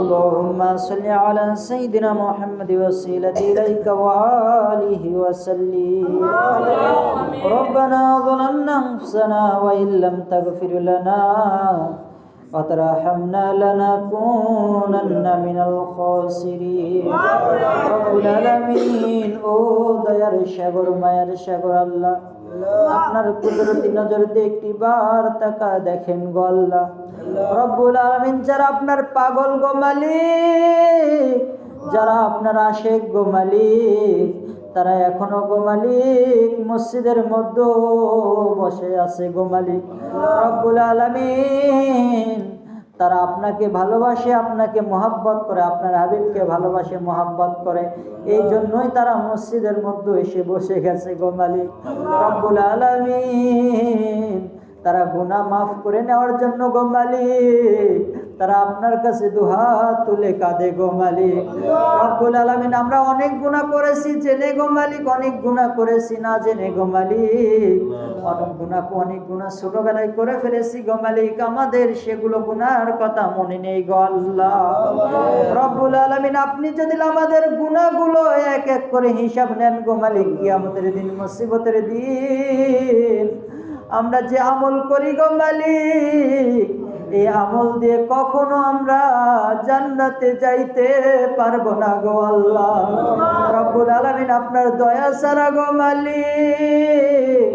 اللهم صل على سيدنا محمد وسيلة إليك وآله وسلم. ربنا ظلمنا أنفسنا وإن لم تغفر لنا وترحمنا لنكونن من الخاسرين. رب العالمين ও দয়ার সাগর মায়ের সাগর আল্লাহ, আপনার কুদরতি নজর দিয়ে একটিবার তাকা দেখেন গো আল্লাহ। রব্বুল আলামিন, যারা আপনার পাগল গো মালিক, যারা আপনার আশেক গো মালিক, তারা এখনো গো মালিক মসজিদের মধ্যে বসে আছে গো মালিক। রব্বুল আলামিন, তারা আপনাকে ভালোবাসে, আপনাকে মহাব্বত করে, আপনার হাবিবকে ভালোবাসে, মহাব্বত করে, এই জন্যই তারা মসজিদের মধ্যে এসে বসে গেছে গো মালিক। রব্বুল আলামিন, তারা গুনাহ মাফ করে নেওয়ার জন্য গো মালিক তারা আপনার কাছে দুহাত তুলে কাঁদে গো মালিক। রব্বুল আলামিন, আমরা অনেক গুনাহ করেছি জেনে গো মালিক, অনেক গুনাহ করেছি না জেনে গো মালিক, অনেক গুনাহ ছোটবেলায় করে ফেলেছি গো মালিক, আমাদের সেগুলো গুনাহর কথা মনে নেই গো আল্লাহ। রব্বুল আলামিন, আপনি যদি আমাদের গুনাহগুলো এক এক করে হিসাব নেন গো মালিক, কিয়ামতের দিন, মুসিবতের দিন আমরা যে আমল করি গো মালিক, এই আমল দিয়ে কখনো আমরা জান্নাতে যাইতে পারবো না গো আল্লাহ। রব্বুল আলামিন, আপনার দয়া ছাড়া গো মালিক,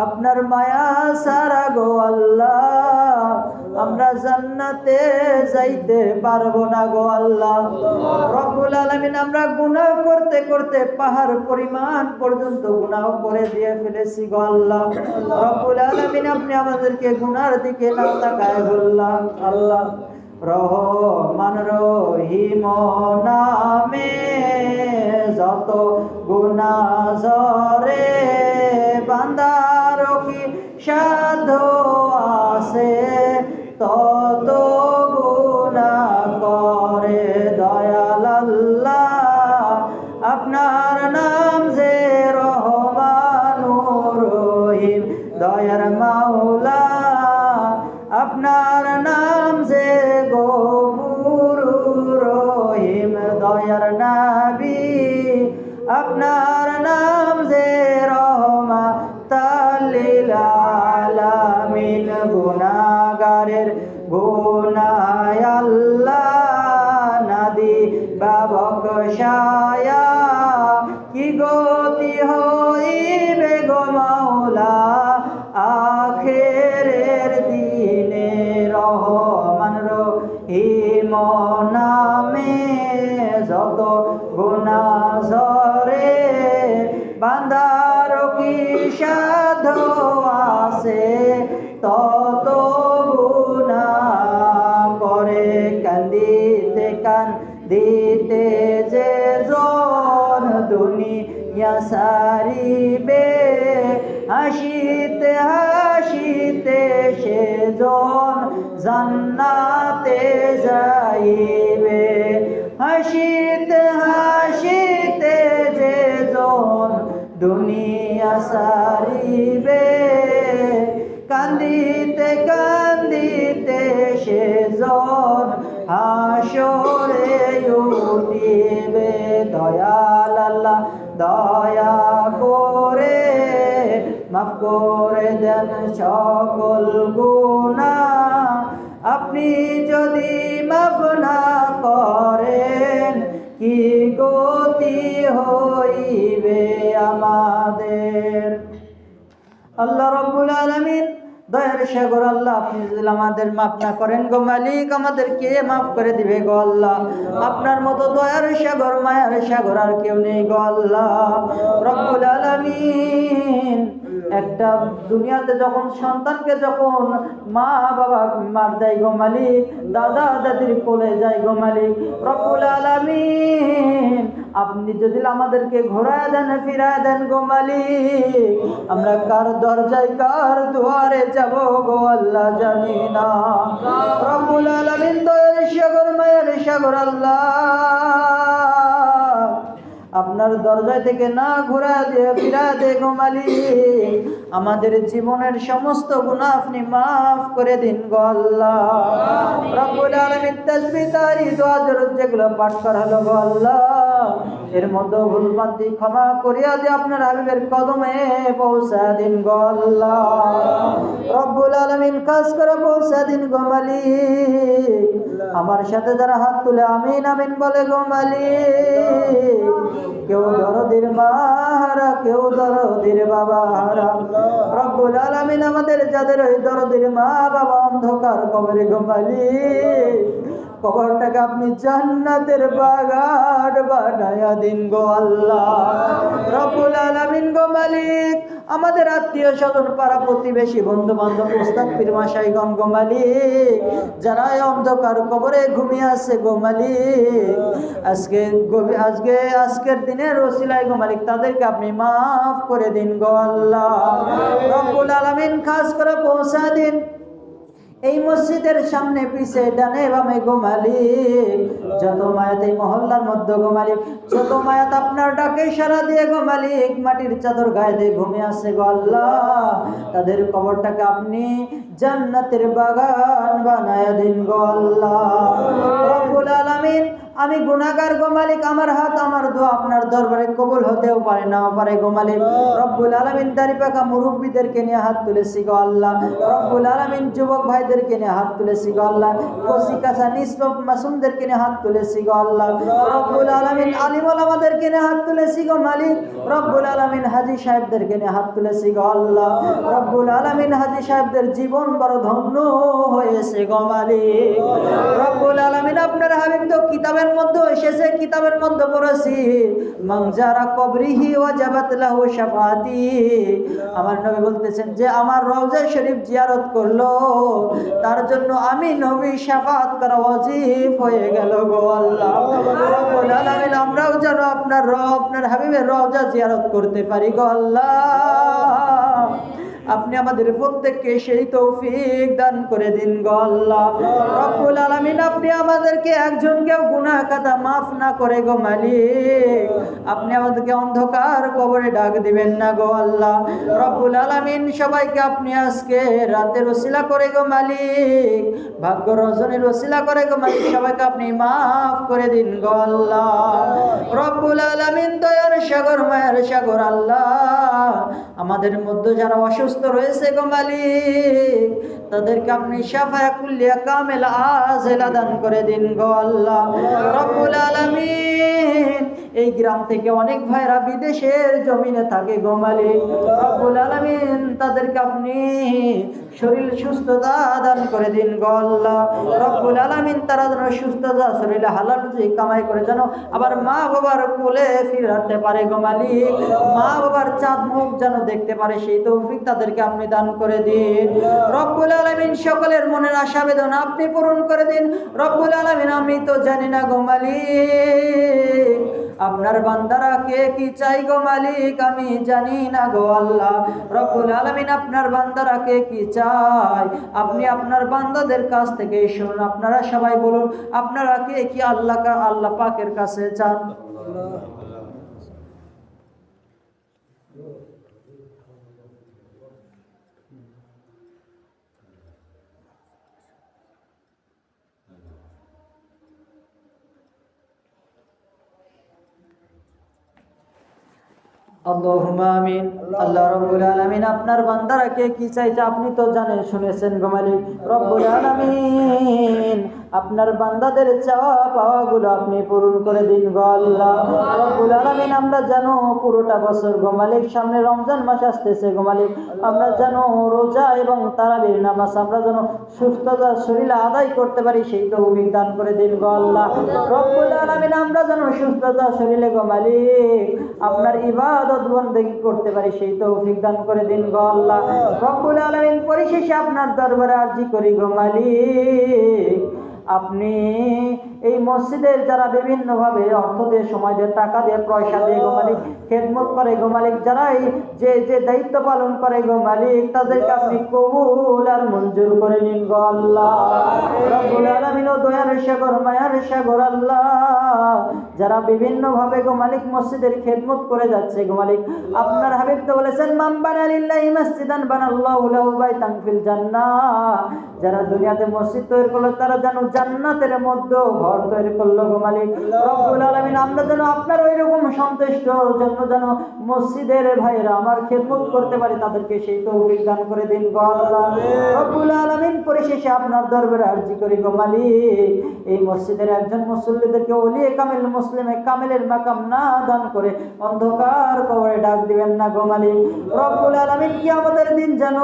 আপনার মায়া ছাড়া গো আল্লাহ আমরা জান্নাতে যাইতে পারবো না গো আল্লাহ। রব্বুল আলামিন, আমরা গুনাহ করতে করতে পাহাড় পরিমাণ পর্যন্ত গুনাহ করে দিয়ে ফেলেছি গো আল্লাহ। রব্বুল আলামিন, আপনি আমাদেরকে গুনার দিকে না তাকায় বললাম আল্লাহ। রহমান রহিম নামে যত গুনাহ জরে বান্দার কি সাধ্য আছে, তত গুনাহ করে দয়াল আল্লাহ। আপনার নাম যে রহমানুর রহিম দয়ার মাওলা, আপনার নাম যে গফুরুর রহিম দয়ার নবী, আপনার নাম যে রহমাতাল লিল আলামিন। গুনাহগারের গুনাহ আল্লাহ নাদি বাবক শায়া, কি গতি হইবে গো মাওলা আখেরের দিনে। রহমান রহিম নামে যত গুনাহ ঝরে বান্দার কি সাধ্য আছে, তত গুনাহ করে কান্দিতে কান্দিতে যে জন দুনিয়া সারিবে, হাসিতে হাসিতে সে জন জান্নাতে যাইবে। হাসিতে হাসিতে যে জন দুনিয়া সারিবে, কান্দিতে কান্দিতে সে জন হাসরে উঠিবে। দয়াল আল্লাহ দয়া করে মাফ করে দেন সকল গুনাহ, আপনি যদি মাফ না করেন কি গতি হইবে আমাদের। আল্লাহ রব্বুল আলামিন, দয়ার সাগর আল্লাহ, আপনি যদি আমাদের মাফ না করেন গো মালিক, আমাদেরকে মাফ করে দিবে গো আল্লাহ। আপনার মতো দয়ার সাগর মায়ার সাগর আর কেউ নেই গো আল্লাহ। রব্বুল আলামিন, একটা দুনিয়াতে যখন সন্তানকে যখন মা বাবা মার দেয় গো মালিক, দাদা দাদির কোলে যায় গো মালিক, রব্বুল আলামিন আপনি যদি আমাদেরকে ঘোরায় দেন ফিরায় দেন গো মালিক, আমরা কার দরজায় কার দুয়ারে যাব গো আল্লাহ জানি না। রব্বুল আলামিন, দয়ার সাগর মায়ের সাগর আল্লাহ, আপনার দরজা থেকে না ঘোরা দিয়ে ফিরা দে গো মালিক। আমাদের জীবনের সমস্ত গুনাহ আপনি মাফ করে দিন গো আল্লাহ। তাসবিহ তাহলিল দোয়া দরুদ যেগুলো পাঠ করা হলো গো আল্লাহ, এর মধ্যে ভুল ভ্রান্তি ক্ষমা করিয়া দিয়ে আপনার হাবিবের কদমে পৌঁছা দিন গো আল্লাহ। রব্বুল আলামিন খাস করে পৌঁছা দিন গো মালিক। আমার সাথে যারা হাত তুলে আমিন আমিন বলে গো মালিক, কেউ দরদির মা হারা, কেউ দরদির বাবা হারা। রব্বুল আলামিন আমাদের যাদের ওই দরদির মা বাবা অন্ধকার কবরে গো মালিক, কবরটাকে আপনি জান্নাতের বাগান বানায়া দিন গো আল্লাহ। রব্বুল আলামিন গো মালিক, আমাদের আত্মীয় স্বজন পাড়া প্রতিবেশী বন্ধু বান্ধব উস্তাদ পীর মাশাইগণ গো মালিক, যারা অন্ধকার কবরে ঘুমিয়ে আছে গো মালিক, আজকের দিনের ওসিলায় গো মালিক তাদেরকে আপনি মাফ করে দিন গো আল্লাহ। রব্বুল আলামিন খাস করে পৌঁছা দিন এই মসজিদের সামনে পিছে ডানে বামে গো মালিক, যত মায়াত এই মহল্লার মধ্যে গো মালিক, যত মায়াত আপনার ডাকে সারা দিয়ে গো মালিক মাটির চাদর গায়ে দিয়ে ঘুমিয়ে আছে গো আল্লাহ, তাদের কবরটাকে আপনি জান্নাতের বাগান বানায়া দিন গো আল্লাহ। রব্বুল আলামিন, আমি গুনাহগার গো মালিক, আমার হাত আমার দোয়া আপনার দরবারে কবুল হতেও পারে নাও পারে গো মালিক। রব্বুল আলামিন, দাড়ি পাকা মুরব্বীদেরকে নিয়ে হাত তুলেছি গো আল্লাহ। রব্বুল আলামিন, যুবক ভাইদেরকে নিয়ে হাত তুলেছি গো আল্লাহ। কচি কাঁচা নিষ্পাপ মাসুমদেরকে নিয়ে হাত তুলেছি গো আল্লাহ। রব্বুল আলামিন, আলিম ওলামাদেরকে নিয়ে হাত তুলেছি গো মালিক। রব্বুল আলামিন, হাজী সাহেবদেরকে নিয়ে হাত তুলেছি গো আল্লাহ। রব্বুল আলামিন, হাজী সাহেবদের জীবন বড় ধন্য হয়েছে গো মালিক। রব্বুল আলামিন, আপনার হাবিব তো কিতাবের মধ্যে এসেছে, কিতাবের মধ্যে পড়েছি মান যারা কবরিহি ওয়াজাবাত লাহু শাফাআতি, আমার নবী বলতেছেন যে আমার রওজা শরীফ জিয়ারত করলো তার জন্য আমি নবী শাফাআত করা ওয়াজিব হয়ে গেল গো আল্লাহ। রব্বুল আলামিন, আমরাও যেন আপনার হাবিবের রওজা জিয়ারত করতে পারি গো আল্লাহ। আপনি আমাদের প্রত্যেককে সেই তৌফিক দান করে দিন গো আল্লাহ। রব্বুল আলামিন, আপনি আমাদেরকে একজনকেও গুনাহ খাতা মাফ না করে গো মালিক, আপনি আমাদেরকে অন্ধকার কবরে ডাক দিবেন না গো আল্লাহ। রব্বুল আলামিন, সবাইকে আপনি আজকে রাতের ওসিলা করে গো মালিক, ভাগ্য রজনীর ওসিলা করে গো মালিক, সবাইকে আপনি মাফ করে দিন গো আল্লাহ। রব্বুল আলামিন, দয়ার সাগর মায়ের সাগর আল্লাহ, আমাদের মধ্যে যারা অসুস্থ রয়েছে গো মালিক, তাদেরকে আপনি শাফায়ে কুল্লিয়া কামেল আজেলা দান করে দিন গো আল্লাহ। রব্বুল আলামিন, এই গ্রাম থেকে অনেক ভাইরা বিদেশের জমিনে থাকে গো মালিক। রব্বুল আলামিন, তাদেরকে আপনি শরীর সুস্থতা দান করে দিন গো আল্লাহ। রব্বুল আলামিন, তারা যেন সুস্থতা শরীরে হালাল রুজি কামাই করে যেন আবার মা বাবার কোলে ফিরতে পারে গো মালিক, মা বাবার চাঁদ মুখ যেন দেখতে পারে সেই তৌফিক তাদেরকে আপনি দান করে দিন। রব্বুল আলামিন, সকলের মনের আশা বেদনা আপনি পূরণ করে দিন। রব্বুল আলামিন, আমি তো জানি না গো মালিক, আপনার বান্দারা কে কি চাই গো মালিক, আমি জানি না গো আল্লাহ। রব্বুল আলামিন, আপনার বান্দারা কে কি চাই আপনি আপনার বান্দাদের কাছ থেকে শুনুন। আপনারা সবাই বলুন, আপনারা কে কি আল্লাহ পাকের কাছে চান? আল্লাহুম্মা আমিন। আল্লাহ রাব্বুল আলামিন, আপনার বান্দারা কে কি চাইছে আপনি তো জানেন শুনেছেন গো মালিক। রব্বুল আলামিন, আপনার বান্দাদের চাওয়া পাওয়াগুলো আপনি পূরণ করে দিন গো আল্লাহ। রব্বুল আলামিন, আমরা জানো পুরোটা বছর গো মালিক, সামনে রমজান মাস আসতেছে গো মালিক, আমরা জানো রোজা এবং তারাবির নামাজ আমরা যেন সুস্থতা শরীরে আদায় করতে পারি সেই তৌফিক দান করে দিন গো আল্লাহ। রব্বুল আলামিন, আমরা যেন সুস্থতা শরীরে গো মালিক আপনার ইবাদত বন্দেগী করতে পারি সেই তৌফিক দান করে দিন গো আল্লাহ। রব্বুল আলামিন, পরিশেষে আপনার দরবারে আরজি করি গো মালিক, আপনি এই মসজিদের যারা বিভিন্নভাবে অর্থ দিয়ে সময় দিয়ে টাকা দিয়ে পয়সা দিয়ে গো মালিক খেদমত করে গো মালিক, যারা যে দায়িত্ব পালন করে গো মালিক, তাদেরকে আপনি কবুল আর মঞ্জুর করে নিন গো আল্লাহ। রব্বুল আলামিন, দয়ার সাগর মায়ার সাগর আল্লাহ, যারা বিভিন্ন ভাবে গো মালিক মসজিদের খেদমত করে যাচ্ছে গো মালিক, আপনার হাবিব তো বলেছেন মান বানা লিল্লাহি মাসজিদান বানাল্লাহু লাহু বাইতান ফিল জান্নাহ, যারা দুনিয়াতে মসজিদ তৈরি করলো তারা যেন জান্নাতের মধ্যে ঘর তৈরি করলো গো মালিক রব্বুল আলামিন। আমরা যেন আপনার ওই রকম সন্তুষ্ট জন্য যেন মসজিদের ভাইরা আমার খেদমত করতে পারি, তাদেরকে সেই তৌফিক দান করে দিন গো আল্লাহ রব্বুল আলামিন। পরিশেষে আপনার দরবারে আরজি করি গো মালিক, এই মসজিদের একজন মুসল্লিদেরকে ওলিয়ে কামিল মুসলিমে কামিলের মাকাম না দান করে অন্ধকার কবরে ডাক দিবেন না গো মালিক রব্বুল আলামিন। কিয়ামতের দিন যেন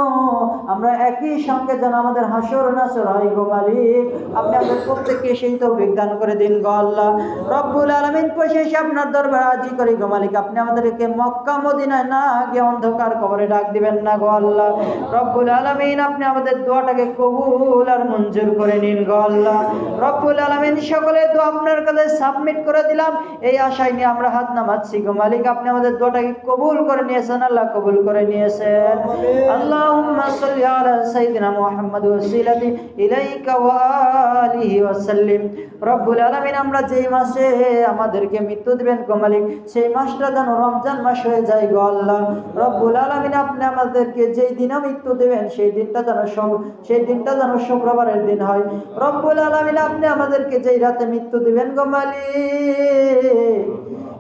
আমরা একই সঙ্গে যেন আমাদের হাসর নাসর হয় গো মালিক, আপনি আমাদের প্রত্যেককে সেই তৌফিক দান করে দিন গো আল্লাহ রব্বুল আলামিন। পরিশেষে আপনার দরবারে আরজি করি গো মালিক, আপনি আমাদেরকে মক্কা মদিনায় না গিয়ে অন্ধকার কবরে ডাক দিবেন না গো আল্লাহ রব্বুল আলামিন। আপনি আমাদের দোয়াটাকে কবুল আর মঞ্জুর করে নিন গো আল্লাহ রব্বুল আলামিন। সকলে দোয়া আপনার কাছে সাবমিট করে দিলাম, এই আশায় নিয়ে আমরা হাত নামাচ্ছি গো মালিক, আপনি আমাদের দোয়াটাকে কবুল করে নিয়েছেন, আল্লাহ কবুল করে নিয়েছেন। আল্লাহুম্মা সাল্লি আলা সাইয়্যিদিনা মুহাম্মাদ ওয়াসিলাতি ইলাইকা ওয়া আলিহি ওয়া সাল্লিম। রব্বুল আলামিন, আমরা যেই মাসে আমাদেরকে মৃত্যু দিবেন গো মালিক, সেই মাসটা যেন রমজান মাস হয়ে যায় গো আল্লাহ রব্বুল আলামিন। আপনি আমাদেরকে যেই দিনে মৃত্যু দিবেন সেই দিনটা যেন শুক্রবারের দিন হয় রব্বুল আলামিন। আপনি আমাদেরকে যেই রাতে মৃত্যু দিবেন গো মালিক,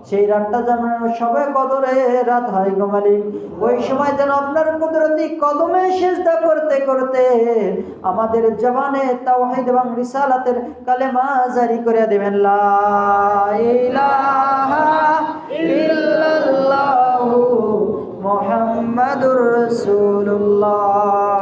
সেই রাতটা যেন সবে কদরে রাত হয় গো মালিক, ওই সময় যেন আপনার কুদরতি কদমে সিজদা করতে করতে আমাদের জবানে তাওহীদ এবং রিসালাতের কালেমা জারি করে দেবেন লা ইলাহা ইল্লাল্লাহু মুহাম্মাদুর রাসূলুল্লাহ।